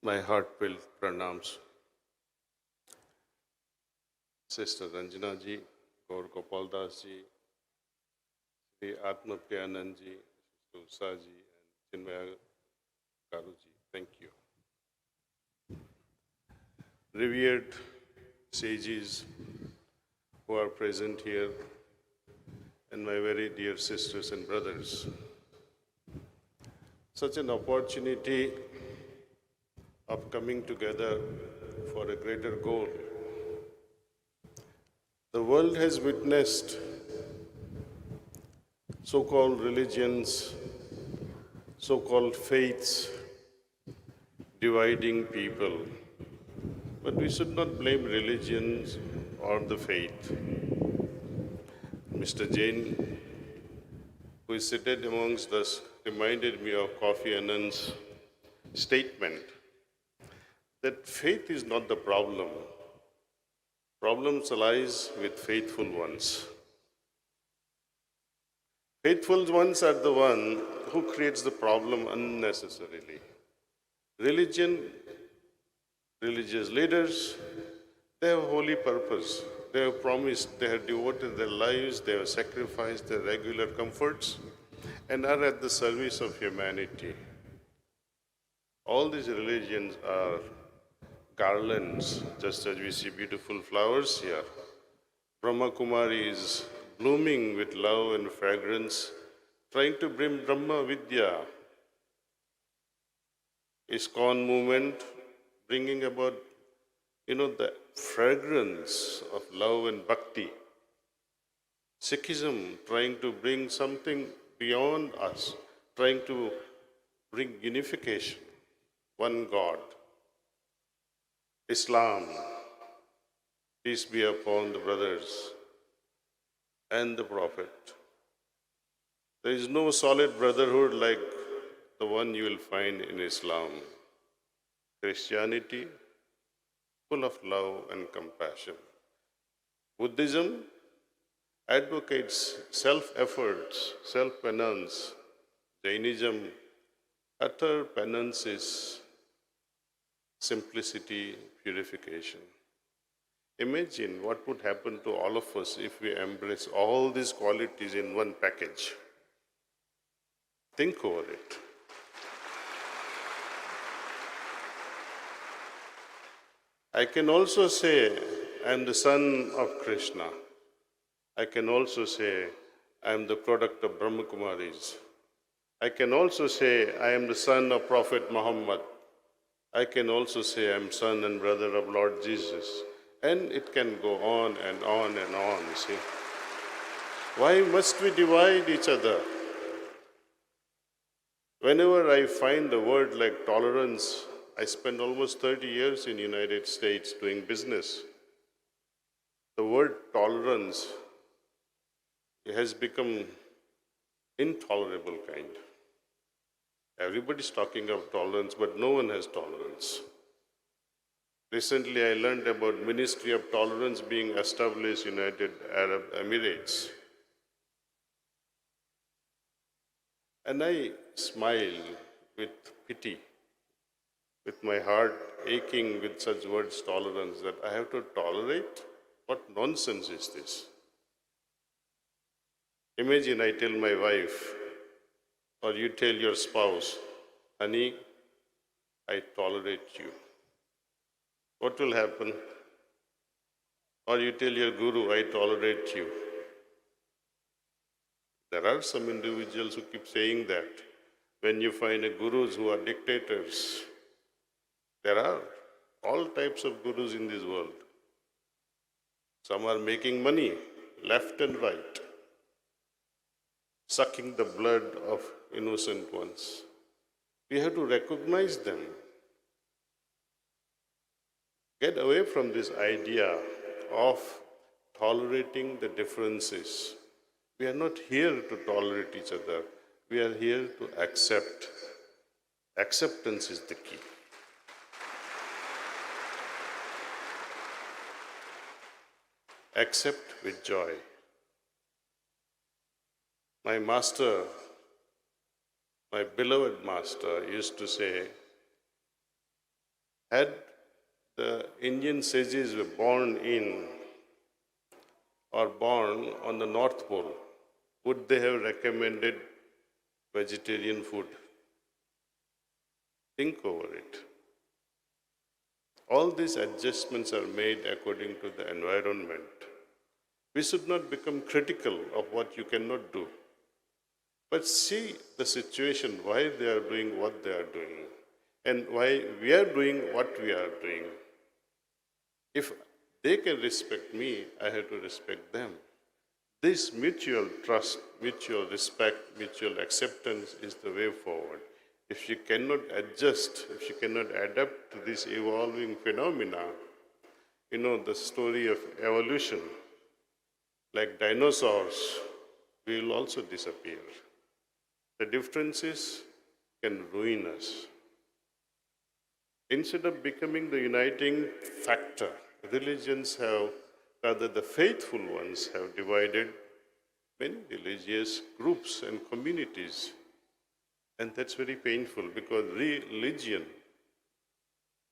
My heartfelt pranams. Sister Ranjana ji, Gaur Gopal Das ji, Sri Atma Priyanand ji, Sister Usha ji, and Chinmaya Karu ji. Thank you. Revered sages who are present here, and my very dear sisters and brothers. Such an opportunity of coming together for a greater goal. The world has witnessed so-called religions, so-called faiths dividing people. But we should not blame religions or the faith. Mr. Jain, who is seated amongst us, reminded me of Kofi Annan's statement that faith is not the problem. Problems lies with faithful ones. Faithful ones are the one who creates the problem unnecessarily. Religion, religious leaders, they have holy purpose. They have promised, they have devoted their lives, they have sacrificed their regular comforts and are at the service of humanity. All these religions are garlands, just as we see beautiful flowers here. Brahma Kumari is blooming with love and fragrance, trying to bring Brahma Vidya. ISKCON movement bringing about, the fragrance of love and bhakti. Sikhism trying to bring something beyond us, trying to bring unification, one God. Islam, peace be upon the brothers and the Prophet. There is no solid brotherhood like the one you will find in Islam. Christianity, full of love and compassion. Buddhism advocates self-efforts, self-penance. Jainism, utter penance is simplicity, purification. Imagine what would happen to all of us if we embrace all these qualities in one package. Think over it. I can also say I am the son of Krishna. I can also say I am the product of Brahma Kumaris. I can also say I am the son of Prophet Muhammad. I can also say I am son and brother of Lord Jesus. And it can go on and on and on, you see. Why must we divide each other? Whenever I find a word like tolerance, I spent almost 30 years in the United States doing business. The word tolerance has become intolerable kind. Everybody's talking of tolerance, but no one has tolerance. Recently, I learned about Ministry of Tolerance being established in United Arab Emirates. And I smile with pity, with my heart aching with such words, tolerance, that I have to tolerate? What nonsense is this? Imagine I tell my wife, or you tell your spouse, honey, I tolerate you. What will happen? Or you tell your guru, I tolerate you. There are some individuals who keep saying that. When you find gurus who are dictators, there are all types of gurus in this world. Some are making money, left and right, sucking the blood of innocent ones. We have to recognize them. Get away from this idea of tolerating the differences. We are not here to tolerate each other. We are here to accept. Acceptance is the key. Accept with joy. My master, my beloved master, used to say, Had the Indian sages were born in or born on the North Pole, would they have recommended vegetarian food? Think over it. All these adjustments are made according to the environment. We should not become critical of what you cannot do, but see the situation, why they are doing what they are doing, and why we are doing what we are doing. If they can respect me, I have to respect them. This mutual trust, mutual respect, mutual acceptance is the way forward. If she cannot adjust, if she cannot adapt to this evolving phenomena, you know the story of evolution, like dinosaurs, we will also disappear. The differences can ruin us. Instead of becoming the uniting factor, religions have, rather the faithful ones have divided many religious groups and communities. And that's very painful because religion,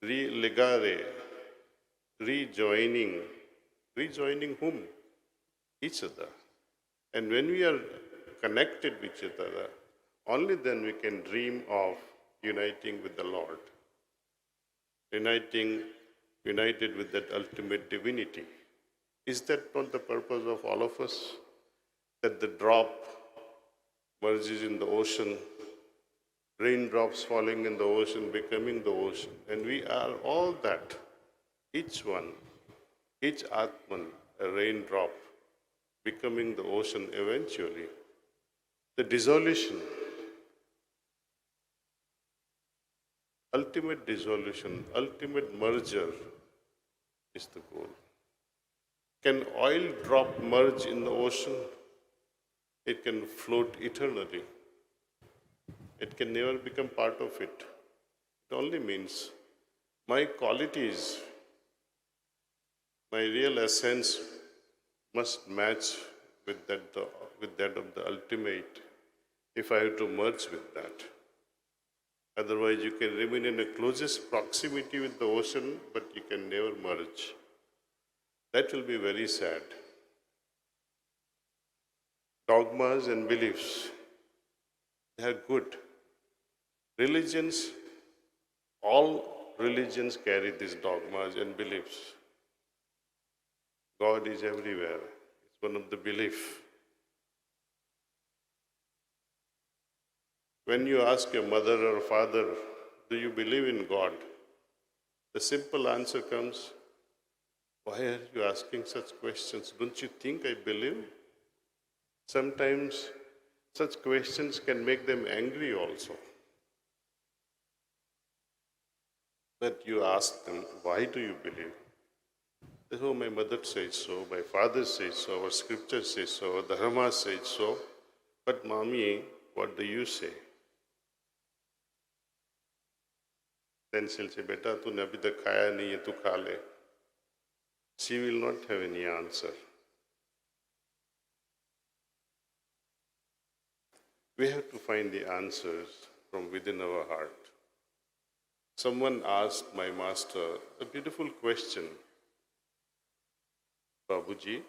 relegare, rejoining whom? Each other. And when we are connected with each other, only then we can dream of uniting with the Lord, united with that ultimate divinity. Is that not the purpose of all of us? That the drop merges in the ocean, raindrops falling in the ocean, becoming the ocean. And we are all that, each one, each Atman, a raindrop, becoming the ocean eventually. The dissolution, ultimate dissolution, ultimate merger is the goal. Can oil drop merge in the ocean? It can float eternally. It can never become part of it. It only means my qualities, my real essence must match with that of the ultimate if I have to merge with that. Otherwise, you can remain in the closest proximity with the ocean, but you can never merge. That will be very sad. Dogmas and beliefs, they are good. Religions, all religions carry these dogmas and beliefs. God is everywhere. It's one of the beliefs. When you ask your mother or father, do you believe in God? The simple answer comes, why are you asking such questions? Don't you think I believe? Sometimes such questions can make them angry also. But you ask them, why do you believe? They say, oh, my mother says so, my father says so, our scripture says so, our dharma says so. But mommy, what do you say? Then she'll say, beta, tune abhi tak khaya nahi hai, tu kha le. She will not have any answer. We have to find the answers from within our heart. Someone asked my master a beautiful question. Babuji,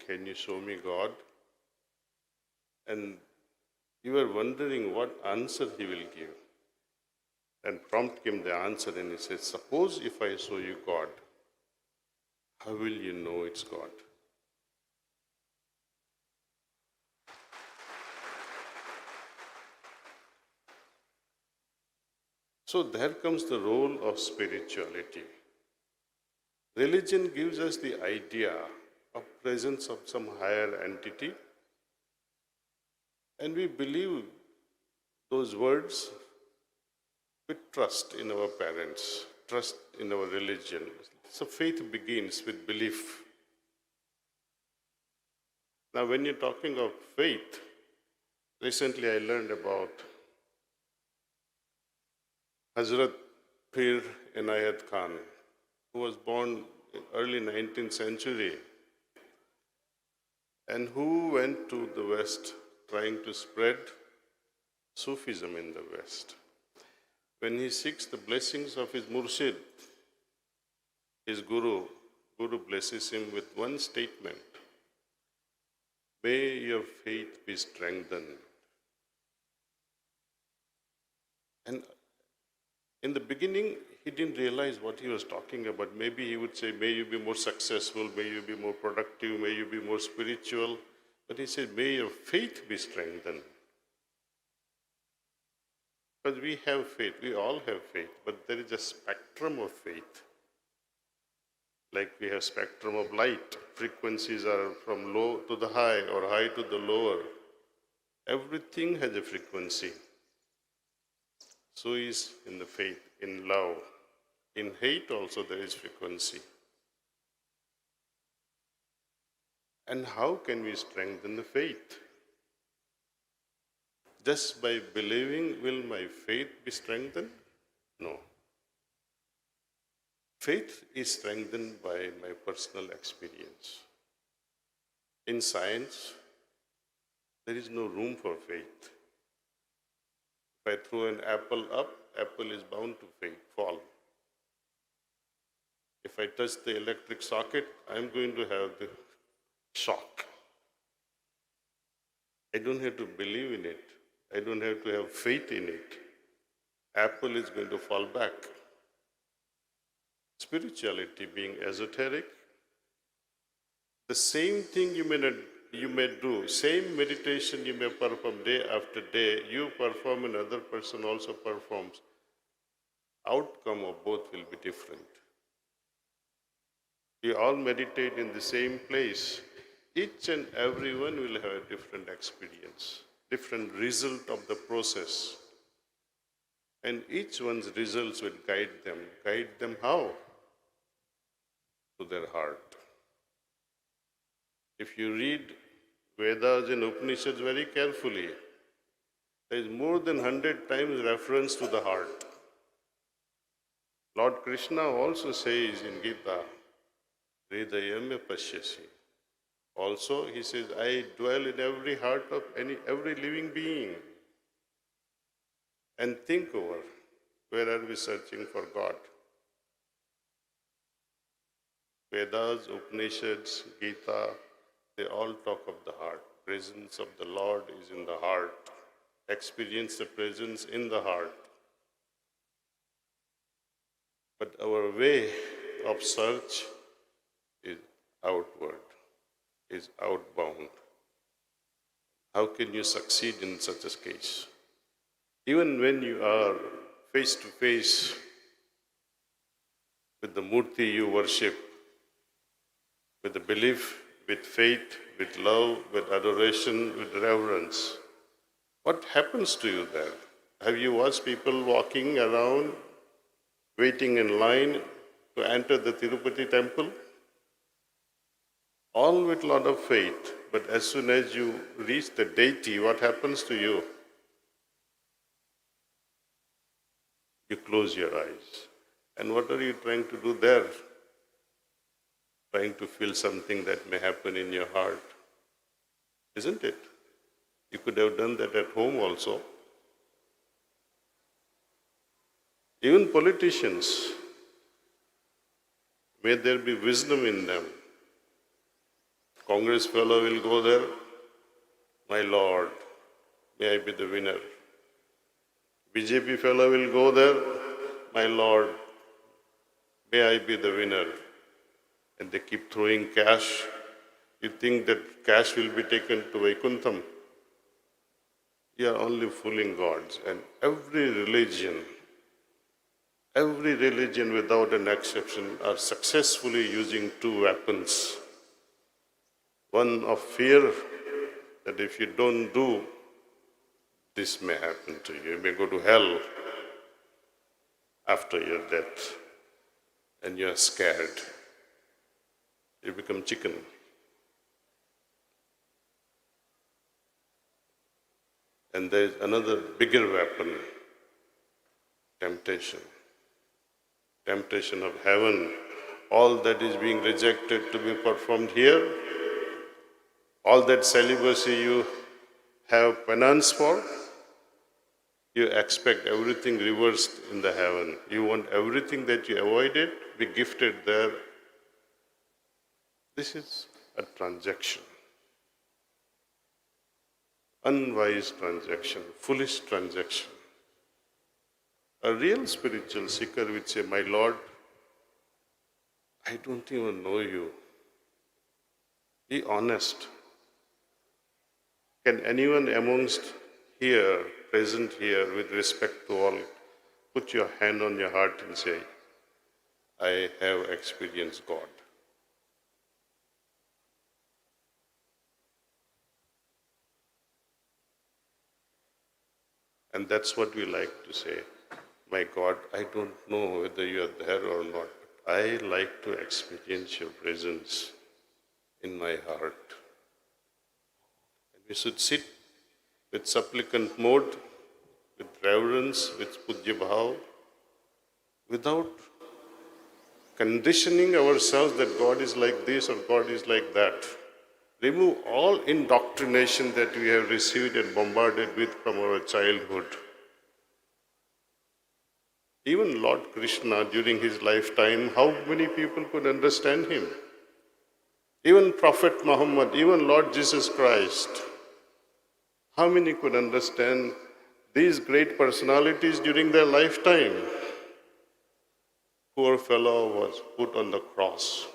can you show me God? And you were wondering what answer he will give. And prompt came the answer and he said, suppose if I show you God, how will you know it's God? So there comes the role of spirituality. Religion gives us the idea of presence of some higher entity, and we believe those words with trust in our parents, trust in our religion. So faith begins with belief. Now when you're talking of faith, recently I learned about Hazrat Pir Inayat Khan, who was born in early 19th century and who went to the West trying to spread Sufism in the West. when he seeks the blessings of his murshid, his Guru blesses him with one statement: may your faith be strengthened. And in the beginning, he didn't realize what he was talking about. Maybe he would say, may you be more successful, may you be more productive, may you be more spiritual. But he said, may your faith be strengthened. Because we have faith, we all have faith, but there is a spectrum of faith. Like we have spectrum of light. Frequencies are from low to the high or high to the lower. Everything has a frequency. So is in the faith, in love. In hate also there is frequency. And how can we strengthen the faith? Just by believing, will my faith be strengthened? No. Faith is strengthened by my personal experience. In science, there is no room for faith. If I throw an apple up, apple is bound to fall. If I touch the electric socket, I'm going to have the shock. I don't have to believe in it. I don't have to have faith in it. Apple is going to fall back. Spirituality being esoteric, the same thing you may do, same meditation you may perform day after day, you perform, another person also performs. Outcome of both will be different. We all meditate in the same place. Each and every one will have a different experience, different result of the process. And each one's results will guide them. Guide them how? To their heart. If you read Vedas and Upanishads very carefully, there is more than 100 times reference to the heart. Lord Krishna also says in Gita, Hridayam Pashyasi. Also, he says, I dwell in every heart of every living being. And think over, where are we searching for God? Vedas, Upanishads, Gita, they all talk of the heart. Presence of the Lord is in the heart. Experience the presence in the heart. But our way of search is outward, is outbound. How can you succeed in such a case? Even when you are face to face with the Murti you worship, with the belief, with faith, with love, with adoration, with reverence, what happens to you there? Have you watched people walking around, waiting in line to enter the Tirupati temple? All with a lot of faith, but as soon as you reach the deity, what happens to you? You close your eyes. And what are you trying to do there? Trying to feel something that may happen in your heart. Isn't it? You could have done that at home also. Even politicians, may there be wisdom in them. Congress fellow will go there, my Lord, may I be the winner. BJP fellow will go there, my Lord, may I be the winner. And they keep throwing cash. You think that cash will be taken to Vaikuntham? You are only fooling gods. And every religion without an exception are successfully using two weapons. One of fear, that if you don't do, this may happen to you. You may go to hell after your death. And you are scared. You become chicken. And there is another bigger weapon, temptation. Temptation of heaven. All that is being rejected to be performed here, all that celibacy you have penance for, You expect everything reversed in the heaven. You want everything that you avoided be gifted there. This is a transaction. Unwise transaction, foolish transaction. A real spiritual seeker would say, my Lord, I don't even know you. Be honest. Can anyone amongst here, present here, with respect to all, put your hand on your heart and say, I have experienced God. And that's what we like to say. My God, I don't know whether you are there or not. I like to experience your presence in my heart. And we should sit with supplicant mode, with reverence, with puja bhav, without conditioning ourselves that God is like this or God is like that. Remove all indoctrination that we have received and bombarded with from our childhood. Even Lord Krishna, during his lifetime, how many people could understand him? Even Prophet Muhammad, even Lord Jesus Christ, how many could understand these great personalities during their lifetime? Poor fellow was put on the cross.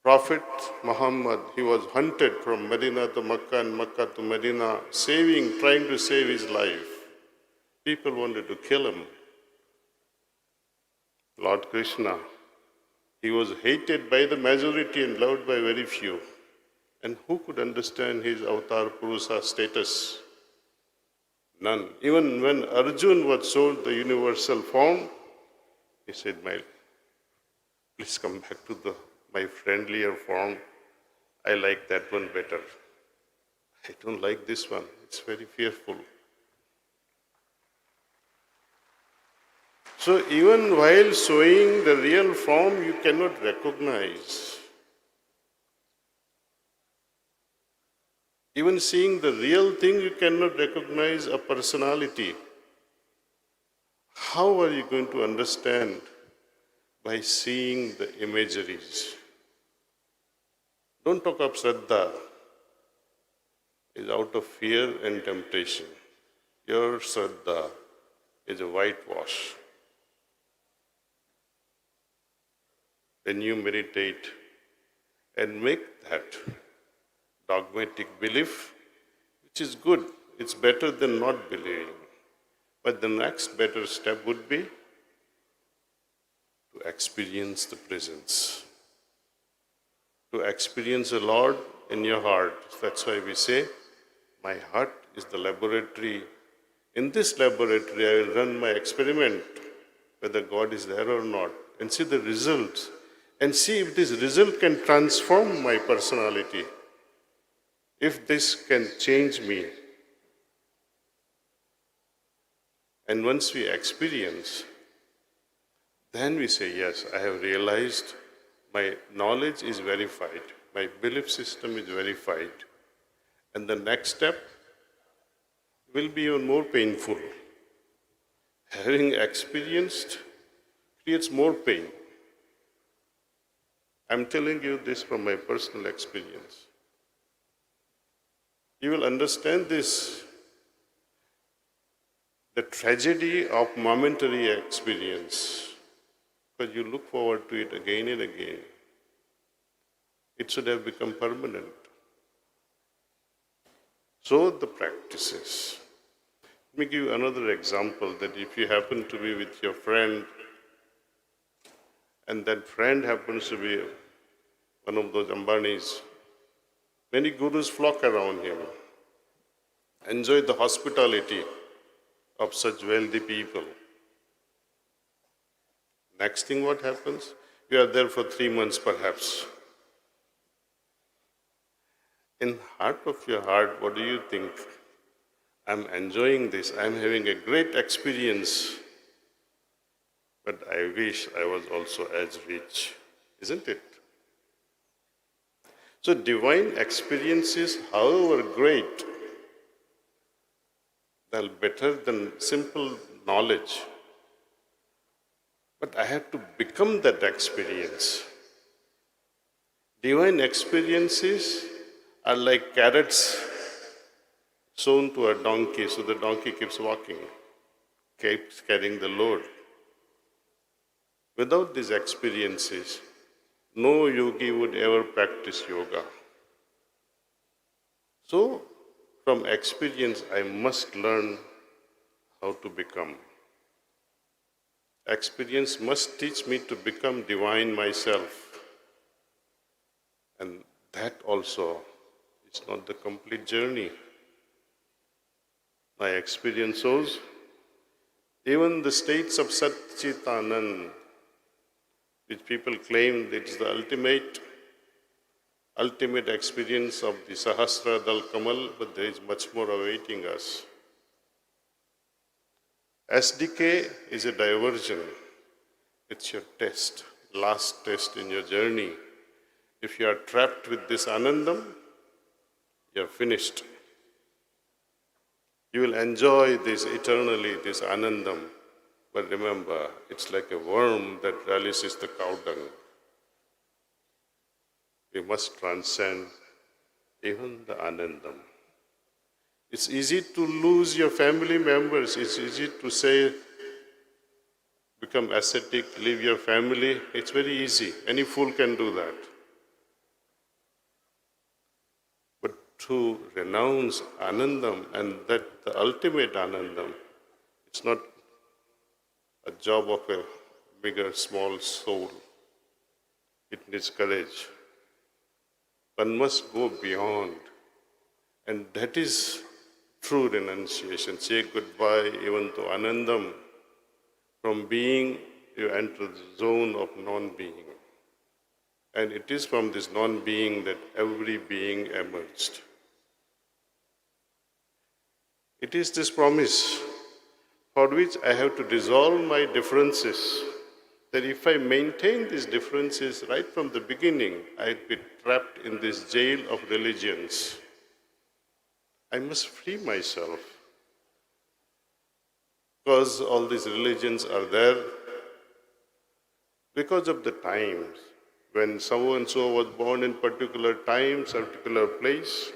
Prophet Muhammad, he was hunted from Medina to Makkah and Makkah to Medina, trying to save his life. People wanted to kill him. Lord Krishna, he was hated by the majority and loved by very few. And who could understand his avatar Purusa status? None. Even when Arjun was sold the universal form, he said, please come back to my friendlier form. I like that one better. I don't like this one. It's very fearful. So even while showing the real form, you cannot recognize. Even seeing the real thing, you cannot recognize a personality. How are you going to understand? By seeing the imageries. Don't talk of Shraddha. It's out of fear and temptation. Your Shraddha is a whitewash. When you meditate and make that dogmatic belief, which is good, it's better than not believing. But the next better step would be to experience the presence, to experience the Lord in your heart. That's why we say, my heart is the laboratory. In this laboratory, I will run my experiment, whether God is there or not, and see the results, and see if this result can transform my personality, if this can change me. And once we experience, then we say, yes, I have realized my knowledge is verified, my belief system is verified. And the next step will be even more painful. Having experienced creates more pain. I'm telling you this from my personal experience. You will understand this, the tragedy of momentary experience, because you look forward to it again and again. It should have become permanent. So the practices. Let me give you another example, that if you happen to be with your friend, and that friend happens to be one of those Ambanis, many gurus flock around him, enjoy the hospitality of such wealthy people. Next thing what happens? You are there for 3 months perhaps. In heart of your heart, what do you think? I'm enjoying this, I'm having a great experience, but I wish I was also as rich, isn't it? So divine experiences, however great, They're better than simple knowledge. But I have to become that experience. Divine experiences are like carrots sown to a donkey, so the donkey keeps walking, keeps carrying the load. Without these experiences, no yogi would ever practice yoga. So, from experience, I must learn how to become. Experience must teach me to become divine myself. And that also is not the complete journey. My experience shows even the states of Satchitanand, which people claim that is the ultimate experience of the Sahasra Dal Kamal, but there is much more awaiting us. SDK is a diversion. It's your test, last test in your journey. If you are trapped with this Anandam, you are finished. You will enjoy this eternally, this Anandam. But remember, it's like a worm that relishes the cow dung. We must transcend even the Anandam. It's easy to lose your family members. It's easy to say, become ascetic, leave your family. It's very easy. Any fool can do that. But to renounce Anandam, and that the ultimate Anandam, it's not a job of a big or small soul. It needs courage. One must go beyond. And that is true renunciation. Say goodbye even to Anandam. From being, you enter the zone of non-being. And it is from this non-being that every being emerged. It is this promise for which I have to dissolve my differences, that if I maintain these differences right from the beginning, I'd be trapped in this jail of religions. I must free myself, because all these religions are there because of the times. When so-and-so was born in particular time, particular place,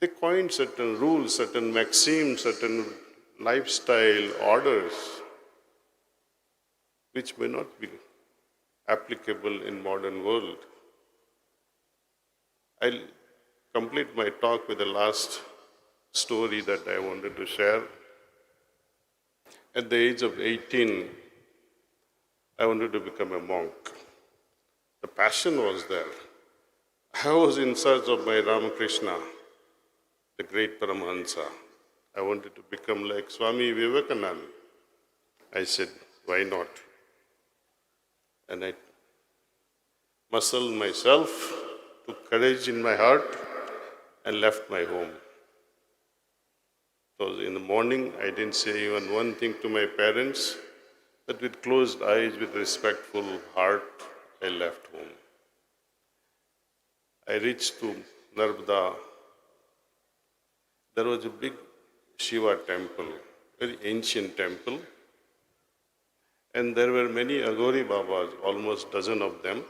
they coined certain rules, certain maxims, certain lifestyle orders, which may not be applicable in modern world. I'll complete my talk with the last story that I wanted to share. At the age of 18, I wanted to become a monk. The passion was there. I was in search of my Ramakrishna, the great Paramahansa. I wanted to become like Swami Vivekananda. I said, why not? And I muscled myself, took courage in my heart, and left my home. So in the morning, I didn't say even one thing to my parents, but with closed eyes, with respectful heart, I left home. I reached to Narmada. There was a big Shiva temple, very ancient temple, and there were many Aghori Babas, almost dozen of them.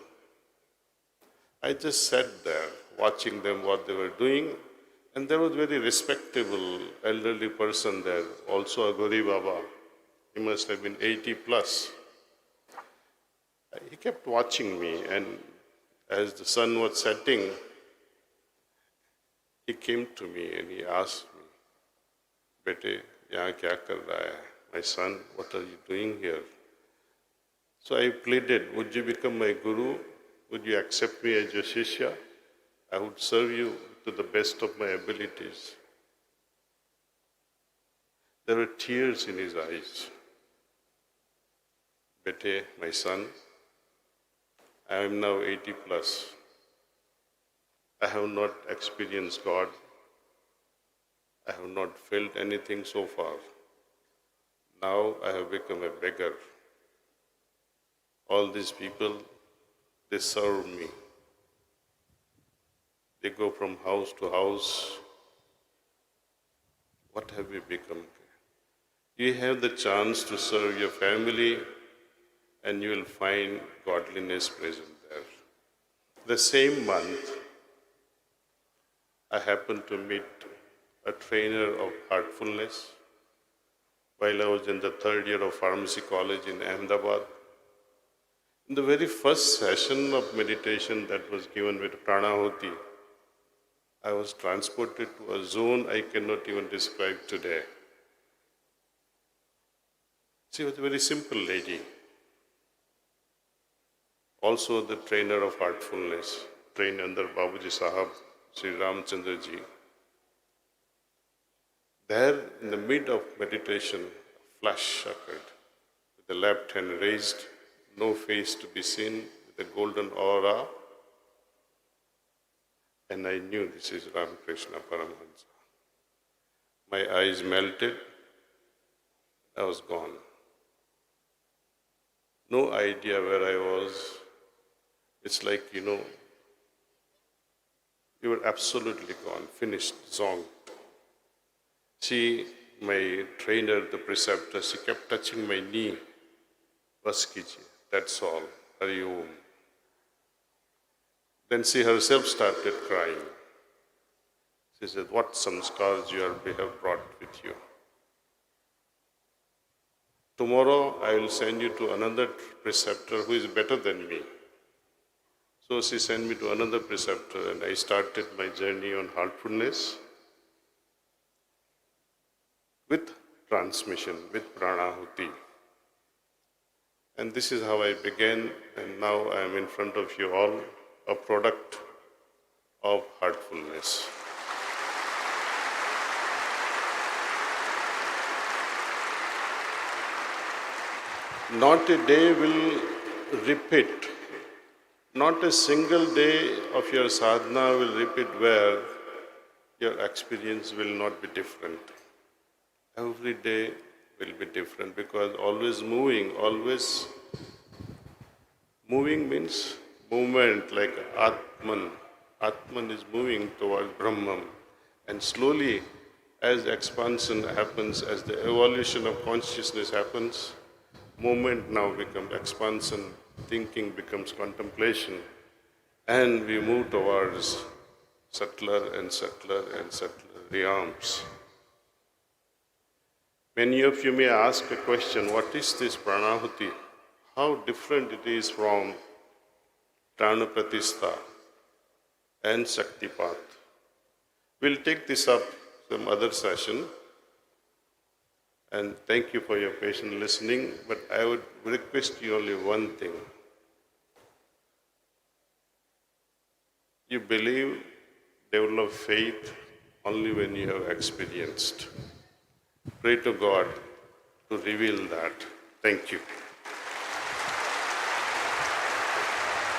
I just sat there, watching them, what they were doing, and there was a very respectable elderly person there, also Aghori Baba. He must have been 80 plus. He kept watching me, and as the sun was setting, he came to me and he asked me, Bete, yahan kya kar raha hai? My son, what are you doing here? So I pleaded, would you become my guru? Would you accept me as your shishya? I would serve you to the best of my abilities. There were tears in his eyes. Bete, my son, I am now 80 plus. I have not experienced God. I have not felt anything so far. Now I have become a beggar. All these people, they serve me. They go from house to house. what have you become? You have the chance to serve your family and you will find godliness present there. The same month, I happened to meet a trainer of Heartfulness while I was in the third year of pharmacy college in Ahmedabad. In the very first session of meditation that was given with Pranahuti, I was transported to a zone I cannot even describe today. She was a very simple lady. Also the trainer of Heartfulness, trained under Babuji Sahab, Sri Ramchandra Ji. There, in the mid of meditation, a flash occurred, with the left hand raised, no face to be seen, with a golden aura, and I knew this is Ramakrishna Paramahansa. My eyes melted, I was gone. No idea where I was. It's like, you were absolutely gone, finished, zong. She, my trainer, the preceptor, she kept touching my knee. Bas kijiye, that's all, Hari Om. Then she herself started crying. She said, what samskars you have brought with you. Tomorrow I will send you to another preceptor who is better than me. So she sent me to another preceptor and I started my journey on Heartfulness with transmission, with Pranahuti. And this is how I began, and now I am in front of you all, a product of Heartfulness. Not a day will repeat. Not a single day of your sadhana will repeat where your experience will not be different. Every day will be different because always moving means movement like Atman. Atman is moving towards Brahman. And slowly, as expansion happens, as the evolution of consciousness happens, movement now becomes expansion, thinking becomes contemplation, and we move towards subtler and subtler and subtler realms. Many of you may ask a question, what is this Pranahuti? How different it is from Pranapratistha and Shaktipat. We'll take this up some other session. And thank you for your patient listening, but I would request you only one thing. You believe, develop faith only when you have experienced. Pray to God to reveal that. Thank you.